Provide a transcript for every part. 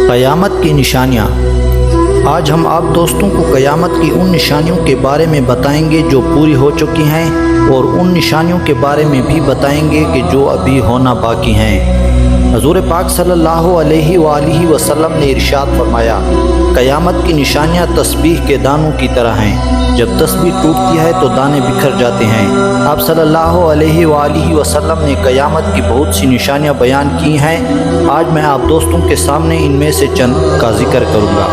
قیامت کی نشانیاں۔ آج ہم آپ دوستوں کو قیامت کی ان نشانیوں کے بارے میں بتائیں گے جو پوری ہو چکی ہیں، اور ان نشانیوں کے بارے میں بھی بتائیں گے کہ جو ابھی ہونا باقی ہیں۔ حضور پاک صلی اللہ علیہ وآلہ وسلم نے ارشاد فرمایا، قیامت کی نشانیاں تسبیح کے دانوں کی طرح ہیں، جب تسبیح ٹوٹتی ہے تو دانے بکھر جاتے ہیں۔ آپ صلی اللہ علیہ وآلہ وسلم نے قیامت کی بہت سی نشانیاں بیان کی ہیں۔ آج میں آپ دوستوں کے سامنے ان میں سے چند کا ذکر کروں گا۔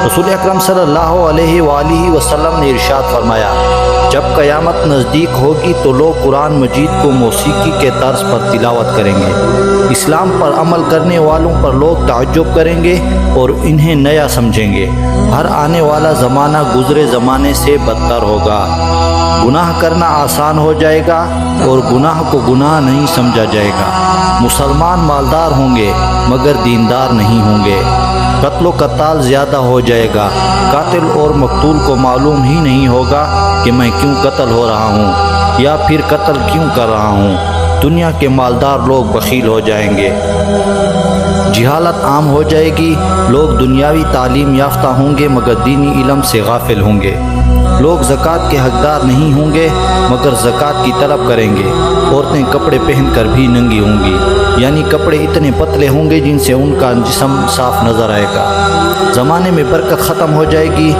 رسول اکرم صلی اللہ علیہ وآلہ وسلم نے ارشاد فرمایا، جب قیامت نزدیک ہوگی تو لوگ قرآن مجید کو موسیقی کے طرز پر تلاوت کریں گے۔ اسلام پر عمل کرنے والوں پر لوگ تعجب کریں گے اور انہیں نیا سمجھیں گے۔ ہر آنے والا زمانہ گزرے زمانے سے بدتر ہوگا۔ گناہ کرنا آسان ہو جائے گا اور گناہ کو گناہ نہیں سمجھا جائے گا۔ مسلمان مالدار ہوں گے مگر دیندار نہیں ہوں گے۔ قتل و قتال زیادہ ہو جائے گا۔ قاتل اور مقتول کو معلوم ہی نہیں ہوگا کہ میں کیوں قتل ہو رہا ہوں یا پھر قتل کیوں کر رہا ہوں۔ دنیا کے مالدار لوگ بخیل ہو جائیں گے۔ جہالت عام ہو جائے گی۔ لوگ دنیاوی تعلیم یافتہ ہوں گے مگر دینی علم سے غافل ہوں گے۔ لوگ زکوٰۃ کے حقدار نہیں ہوں گے مگر زکوٰۃ کی طلب کریں گے۔ عورتیں کپڑے پہن کر بھی ننگی ہوں گی، یعنی کپڑے اتنے پتلے ہوں گے جن سے ان کا جسم صاف نظر آئے گا۔ زمانے میں برکت ختم ہو جائے گی۔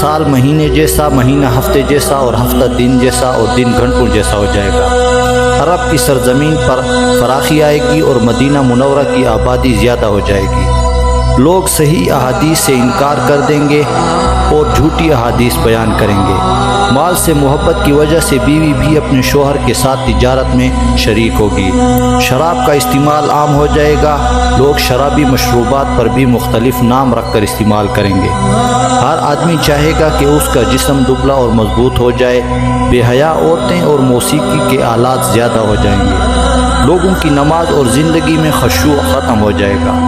سال مہینے جیسا، مہینہ ہفتے جیسا، اور ہفتہ دن جیسا، اور دن گھنٹوں جیسا ہو جائے گا۔ عرب کی سرزمین پر فراخی آئے گی اور مدینہ منورہ کی آبادی زیادہ ہو جائے گی۔ لوگ صحیح احادیث سے انکار کر دیں گے اور جھوٹی احادیث بیان کریں گے۔ مال سے محبت کی وجہ سے بیوی بھی اپنے شوہر کے ساتھ تجارت میں شریک ہوگی۔ شراب کا استعمال عام ہو جائے گا۔ لوگ شرابی مشروبات پر بھی مختلف نام رکھ کر استعمال کریں گے۔ ہر آدمی چاہے گا کہ اس کا جسم دبلا اور مضبوط ہو جائے۔ بے حیا عورتیں اور موسیقی کے آلات زیادہ ہو جائیں گے۔ لوگوں کی نماز اور زندگی میں خشوع ختم ہو جائے گا۔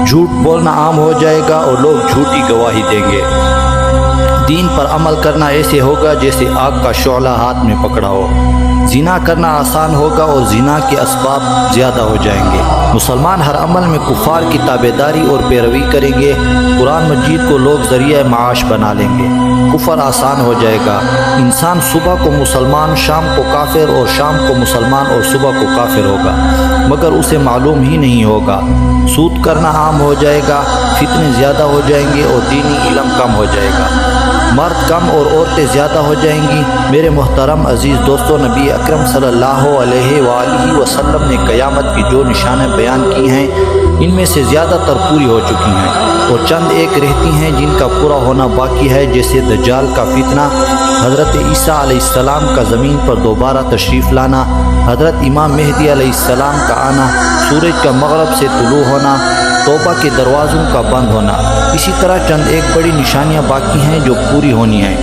جھوٹ بولنا عام ہو جائے گا اور لوگ جھوٹی گواہی دیں گے۔ دین پر عمل کرنا ایسے ہوگا جیسے آگ کا شعلہ ہاتھ میں پکڑا ہو۔ زنا کرنا آسان ہوگا اور زنا کے اسباب زیادہ ہو جائیں گے۔ مسلمان ہر عمل میں کفار کی تابعداری اور پیروی کریں گے۔ قرآن مجید کو لوگ ذریعہ معاش بنا لیں گے۔ کفر آسان ہو جائے گا۔ انسان صبح کو مسلمان، شام کو کافر، اور شام کو مسلمان اور صبح کو کافر ہوگا، مگر اسے معلوم ہی نہیں ہوگا۔ سود کرنا عام ہو جائے گا۔ فتنے زیادہ ہو جائیں گے اور دینی علم کم ہو جائے گا۔ مرد کم اور عورتیں زیادہ ہو جائیں گی۔ میرے محترم عزیز دوستو، نبی اکرم صلی اللہ علیہ وآلہ وسلم نے قیامت کی جو نشانیں بیان کی ہیں، ان میں سے زیادہ تر پوری ہو چکی ہیں، اور چند ایک رہتی ہیں جن کا پورا ہونا باقی ہے، جیسے دجال کا فتنہ، حضرت عیسیٰ علیہ السلام کا زمین پر دوبارہ تشریف لانا، حضرت امام مہدی علیہ السلام کا آنا، سورج کا مغرب سے طلوع ہونا، توبہ کے دروازوں کا بند ہونا۔ اسی طرح چند ایک بڑی نشانیاں باقی ہیں جو پوری ہونی ہیں۔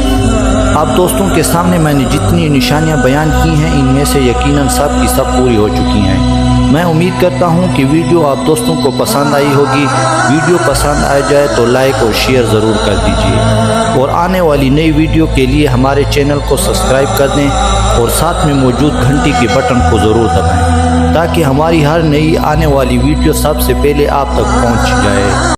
آپ دوستوں کے سامنے میں نے جتنی نشانیاں بیان کی ہیں، ان میں سے یقیناً سب کی سب پوری ہو چکی ہیں۔ میں امید کرتا ہوں کہ ویڈیو آپ دوستوں کو پسند آئی ہوگی۔ ویڈیو پسند آ جائے تو لائک اور شیئر ضرور کر دیجیے، اور آنے والی نئی ویڈیو کے لیے ہمارے چینل کو سبسکرائب کر دیں اور ساتھ میں موجود گھنٹی کے بٹن کو ضرور دبائیں، تاکہ ہماری ہر نئی آنے والی ویڈیو سب سے پہلے آپ تک پہنچ جائے۔